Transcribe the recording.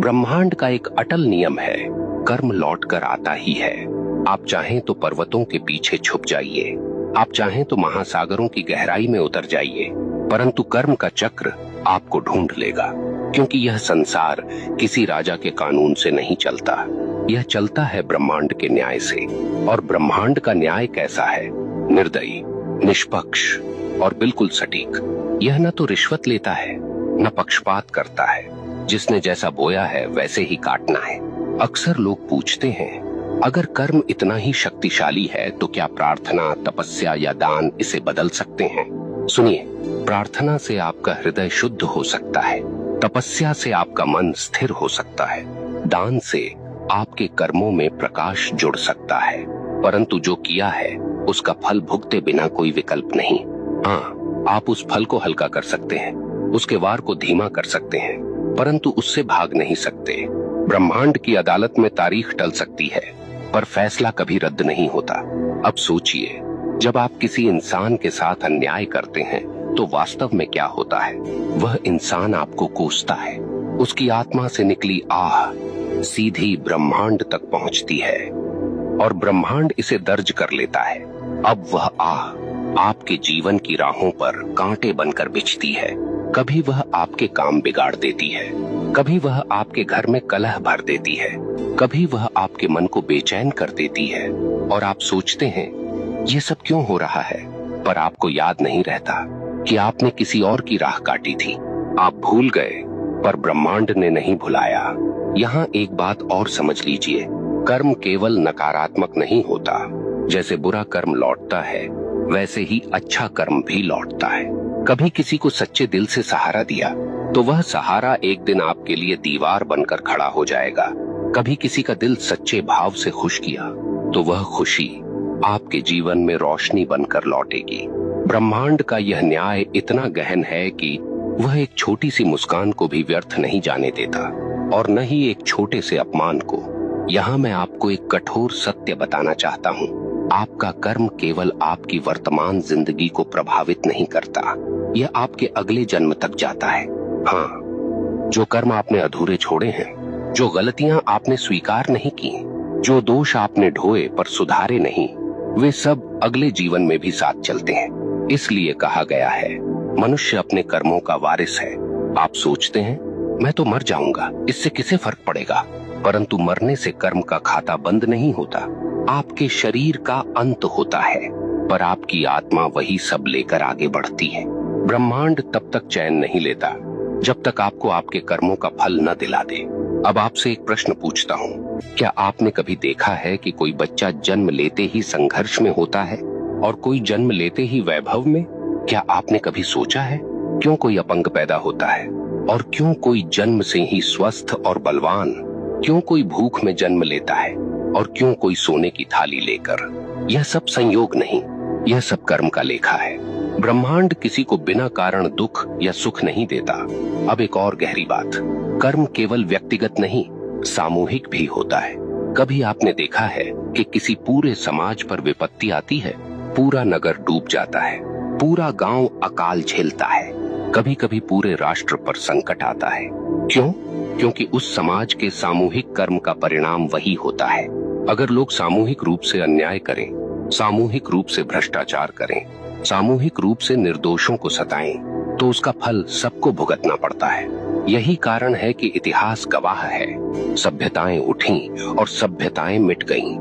ब्रह्मांड का एक अटल नियम है, कर्म लौट कर आता ही है। आप चाहें तो पर्वतों के पीछे छुप जाइए, आप चाहें तो महासागरों की गहराई में उतर जाइए, परंतु कर्म का चक्र आपको ढूंढ लेगा। क्योंकि यह संसार किसी राजा के कानून से नहीं चलता, यह चलता है ब्रह्मांड के न्याय से। और ब्रह्मांड का न्याय कैसा है? निर्दयी, निष्पक्ष और बिल्कुल सटीक। यह न तो रिश्वत लेता है, न पक्षपात करता है। जिसने जैसा बोया है वैसे ही काटना है। अक्सर लोग पूछते हैं, अगर कर्म इतना ही शक्तिशाली है तो क्या प्रार्थना, तपस्या या दान इसे बदल सकते हैं? सुनिए, प्रार्थना से आपका हृदय शुद्ध हो सकता है, तपस्या से आपका मन स्थिर हो सकता है, दान से आपके कर्मों में प्रकाश जुड़ सकता है, परंतु जो किया है उसका फल भुगते बिना कोई विकल्प नहीं। हाँ, आप उस फल को हल्का कर सकते हैं, उसके वार को धीमा कर सकते हैं, परंतु उससे भाग नहीं सकते। ब्रह्मांड की अदालत में तारीख टल सकती है, पर फैसला कभी रद्द नहीं होता। अब सोचिए, जब आप किसी इंसान के साथ अन्याय करते हैं तो वास्तव में क्या होता है? वह इंसान आपको कोसता है, उसकी आत्मा से निकली आह सीधी ब्रह्मांड तक पहुंचती है और ब्रह्मांड इसे दर्ज कर लेता है। अब वह आह आपके जीवन की राहों पर कांटे बनकर बिछती है। कभी वह आपके काम बिगाड़ देती है, कभी वह आपके घर में कलह भर देती है, कभी वह आपके मन को बेचैन कर देती है। और आप सोचते हैं ये सब क्यों हो रहा है, पर आपको याद नहीं रहता कि आपने किसी और की राह काटी थी। आप भूल गए, पर ब्रह्मांड ने नहीं भुलाया। यहाँ एक बात और समझ लीजिए, कर्म केवल नकारात्मक नहीं होता। जैसे बुरा कर्म लौटता है, वैसे ही अच्छा कर्म भी लौटता है। कभी किसी को सच्चे दिल से सहारा दिया तो वह सहारा एक दिन आपके लिए दीवार बनकर खड़ा हो जाएगा। कभी किसी का दिल सच्चे भाव से खुश किया तो वह खुशी आपके जीवन में रोशनी बनकर लौटेगी। ब्रह्मांड का यह न्याय इतना गहन है कि वह एक छोटी सी मुस्कान को भी व्यर्थ नहीं जाने देता, और न ही एक छोटे से अपमान को। यहाँ मैं आपको एक कठोर सत्य बताना चाहता हूँ, आपका कर्म केवल आपकी वर्तमान जिंदगी को प्रभावित नहीं करता, यह आपके अगले जन्म तक जाता है। हाँ, जो कर्म आपने अधूरे छोड़े हैं, जो गलतियां आपने स्वीकार नहीं की, जो दोष आपने ढोए पर सुधारे नहीं, वे सब अगले जीवन में भी साथ चलते हैं। इसलिए कहा गया है, मनुष्य अपने कर्मों का वारिस है। आप सोचते हैं मैं तो मर जाऊंगा, इससे किसे फर्क पड़ेगा? परंतु मरने से कर्म का खाता बंद नहीं होता। आपके शरीर का अंत होता है, पर आपकी आत्मा वही सब लेकर आगे बढ़ती है। ब्रह्मांड तब तक चैन नहीं लेता जब तक आपको आपके कर्मों का फल न दिला दे। अब आपसे एक प्रश्न पूछता हूँ, क्या आपने कभी देखा है कि कोई बच्चा जन्म लेते ही संघर्ष में होता है और कोई जन्म लेते ही वैभव में? क्या आपने कभी सोचा है क्यों कोई अपंग पैदा होता है और क्यों कोई जन्म से ही स्वस्थ और बलवान? क्यों कोई भूख में जन्म लेता है और क्यों कोई सोने की थाली लेकर? यह सब संयोग नहीं, यह सब कर्म का लेखा है। ब्रह्मांड किसी को बिना कारण दुख या सुख नहीं देता। अब एक और गहरी बात, कर्म केवल व्यक्तिगत नहीं, सामूहिक भी होता है। कभी आपने देखा है कि किसी पूरे समाज पर विपत्ति आती है, पूरा नगर डूब जाता है, पूरा गांव अकाल झेलता है, कभी कभी पूरे राष्ट्र पर संकट आता है। क्यों? क्योंकि उस समाज के सामूहिक कर्म का परिणाम वही होता है। अगर लोग सामूहिक रूप से अन्याय करें, सामूहिक रूप से भ्रष्टाचार करें, सामूहिक रूप से निर्दोषों को सताएं, तो उसका फल सबको भुगतना पड़ता है। यही कारण है कि इतिहास गवाह है, सभ्यताएं उठी और सभ्यताएं मिट गईं,